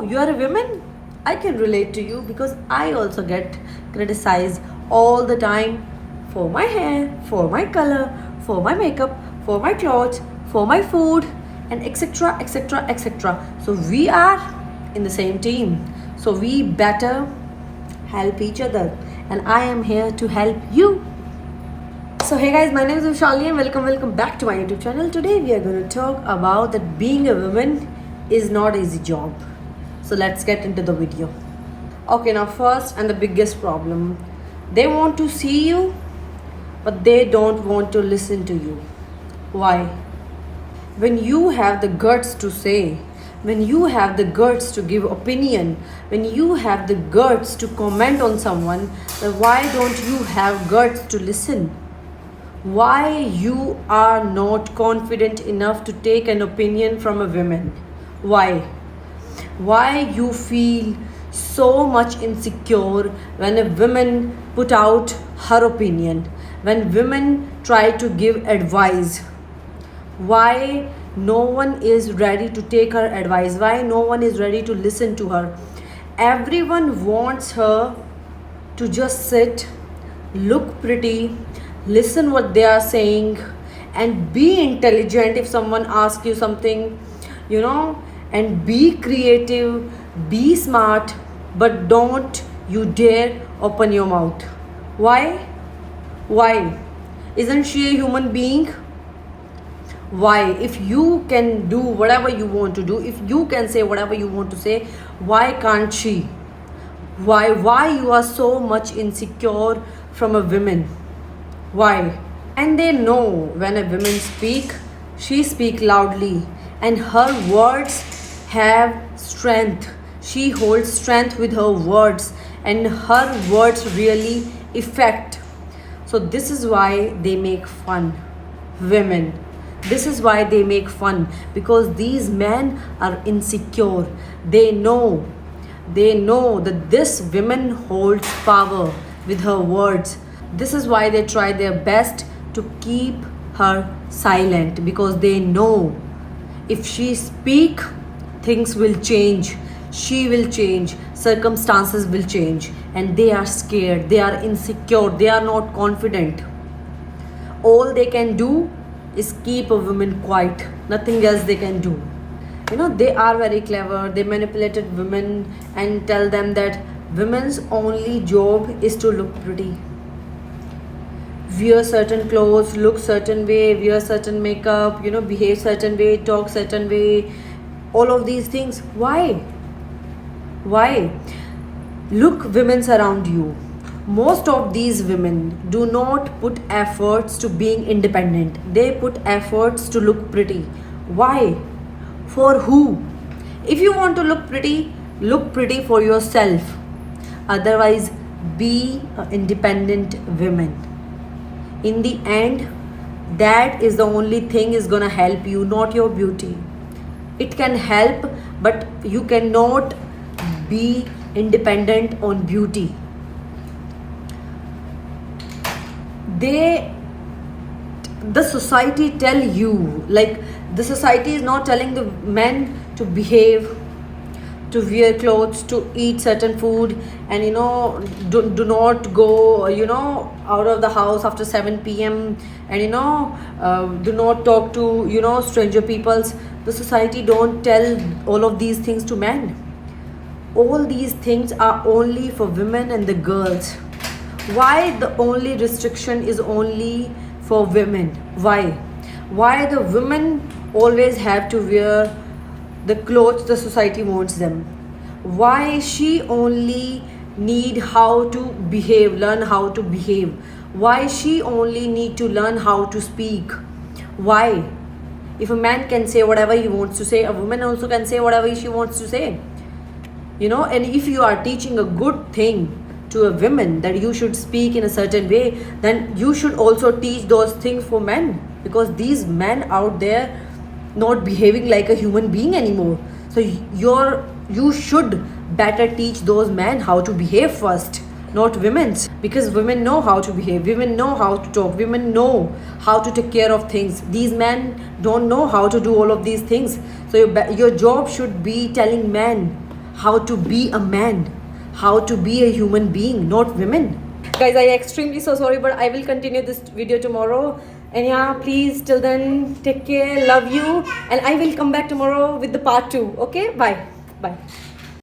you are a woman, I can relate to you because I also get criticized all the time for my hair, for my color, for my makeup, for my clothes, for my food, and etc etc etc. So we are in the same team, so we better help each other, and I am here to help you. So hey guys, my name is Vishali and welcome back to my YouTube channel. Today we are going to talk about that being a woman is not easy job. So let's get into the video. Okay, now first and the biggest problem, they want to see you but they don't want to listen to you. Why? When you have the guts to say, when you have the guts to give opinion, when you have the guts to comment on someone, then why don't you have guts to listen? Why you are not confident enough to take an opinion from a woman? Why you feel so much insecure when a woman put out her opinion, when women try to give advice? Why no one is ready to take her advice? Why no one is ready to listen to her? Everyone wants her to just sit, look pretty, listen what they are saying, and be intelligent if someone asks you something, and be creative, be smart, but don't you dare open your mouth. Why? Isn't she a human being? Why? If you can do whatever you want to do, if you can say whatever you want to say, why can't she? Why you are so much insecure from a woman? Why? And they know when a woman speak, she speak loudly, and her words have strength. She holds strength with her words, and her words really affect. So this is why they make fun, women. This is why they make fun, because these men are insecure. They know that this woman holds power with her words. This is why they try their best to keep her silent, because they know if she speak, things will change. She will change, circumstances will change, and they are scared, they are insecure, they are not confident. All they can do is keep a woman quiet. Nothing else they can do. They are very clever. They manipulated women and tell them that women's only job is to look pretty. Wear certain clothes, look certain way, wear certain makeup, behave certain way, talk certain way. All of these things. Why? Look, women around you. Most of these women do not put efforts to being independent. They put efforts to look pretty. Why? For who? If you want to look pretty for yourself. Otherwise, be an independent woman. In the end, that is the only thing is gonna help you, not your beauty. It can help, but you cannot be independent on beauty. The society tell you, like, the society is not telling the men to behave, to wear clothes, to eat certain food, and do not go out of the house after 7 p.m. and do not talk to stranger peoples. The society don't tell all of these things to men. All these things are only for women and the girls. Why the only restriction is only for women? Why the women always have to wear the clothes the society wants them? Why she only need how to behave, learn how to behave? Why she only need to learn how to speak? Why? If a man can say whatever he wants to say, a woman also can say whatever she wants to say. And if you are teaching a good thing to a woman that you should speak in a certain way, then you should also teach those things for men, because these men out there not behaving like a human being anymore. So you should better teach those men how to behave first, not women's, because women know how to behave, women know how to talk, women know how to take care of things. These men don't know how to do all of these things. So your job should be telling men how to be a man, how to be a human being, not women. Guys, I extremely so sorry, but I will continue this video tomorrow. And yeah, please till then take care, love you, and I will come back tomorrow with the part 2. Okay, bye.